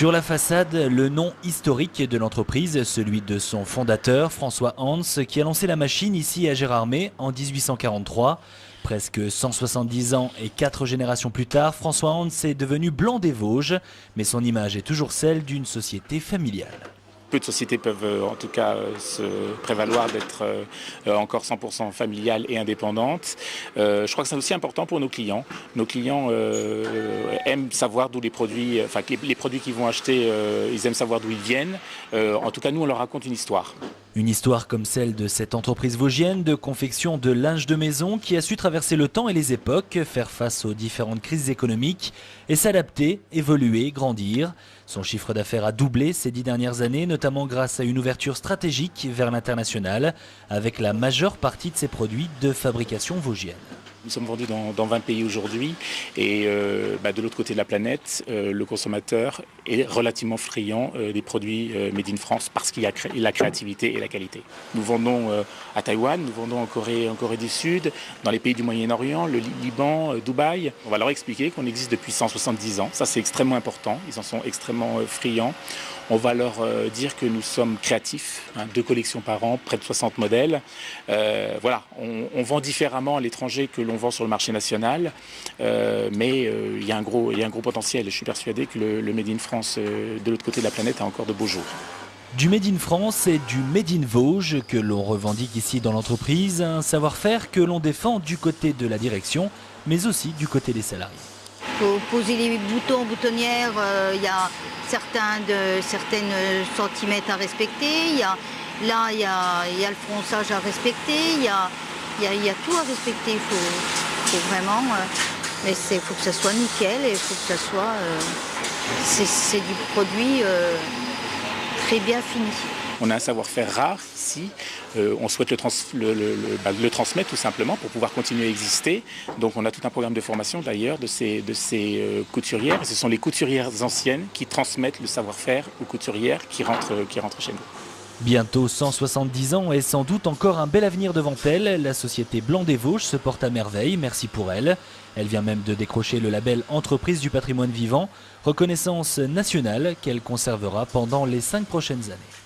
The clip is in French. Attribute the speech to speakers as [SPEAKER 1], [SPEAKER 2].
[SPEAKER 1] Sur la façade, le nom historique de l'entreprise, celui de son fondateur, François Hans, qui a lancé la machine ici à Gérardmer en 1843. Presque 170 ans et 4 générations plus tard, François Hans est devenu Blanc des Vosges, mais son image est toujours celle d'une société familiale.
[SPEAKER 2] Peu de sociétés peuvent en tout cas se prévaloir d'être encore 100% familiales et indépendantes. Je crois que c'est aussi important pour nos clients. Nos clients aiment savoir d'où les produits, enfin les produits qu'ils vont acheter, ils aiment savoir d'où ils viennent. En tout cas, nous, on leur raconte une histoire.
[SPEAKER 1] Une histoire comme celle de cette entreprise vosgienne de confection de linge de maison qui a su traverser le temps et les époques, faire face aux différentes crises économiques et s'adapter, évoluer, grandir. Son chiffre d'affaires a doublé ces 10 dernières années, notamment grâce à une ouverture stratégique vers l'international, avec la majeure partie de ses produits de fabrication vosgienne.
[SPEAKER 2] Nous sommes vendus dans 20 pays aujourd'hui et de l'autre côté de la planète, le consommateur est relativement friand des produits made in France parce qu'il y a la créativité et la qualité. Nous vendons à Taïwan, nous vendons en Corée du Sud, dans les pays du Moyen-Orient, le Liban, Dubaï. On va leur expliquer qu'on existe depuis 170 ans, ça c'est extrêmement important, ils en sont extrêmement friands. On va leur dire que nous sommes créatifs, 2 collections par an, près de 60 modèles. Voilà, on vend différemment à l'étranger que l'on vend sur le marché national, mais il y a un gros potentiel. Je suis persuadé que le Made in France de l'autre côté de la planète a encore de beaux jours.
[SPEAKER 1] Du Made in France et du Made in Vosges que l'on revendique ici dans l'entreprise, un savoir-faire que l'on défend du côté de la direction, mais aussi du côté des salariés.
[SPEAKER 3] Il faut poser les boutons, boutonnières, il y a certaines centimètres à respecter, il y a le fronçage à respecter, il y a tout à respecter, il faut vraiment, mais il faut que ça soit nickel et il faut que ça soit, c'est du produit très bien fini.
[SPEAKER 2] On a un savoir-faire rare ici, on souhaite le transmettre tout simplement pour pouvoir continuer à exister. Donc on a tout un programme de formation d'ailleurs de ces couturières. Et ce sont les couturières anciennes qui transmettent le savoir-faire aux couturières qui rentrent chez nous.
[SPEAKER 1] Bientôt 170 ans et sans doute encore un bel avenir devant elle, la société Blanc des Vosges se porte à merveille, merci pour elle. Elle vient même de décrocher le label Entreprise du patrimoine vivant, reconnaissance nationale qu'elle conservera pendant les 5 prochaines années.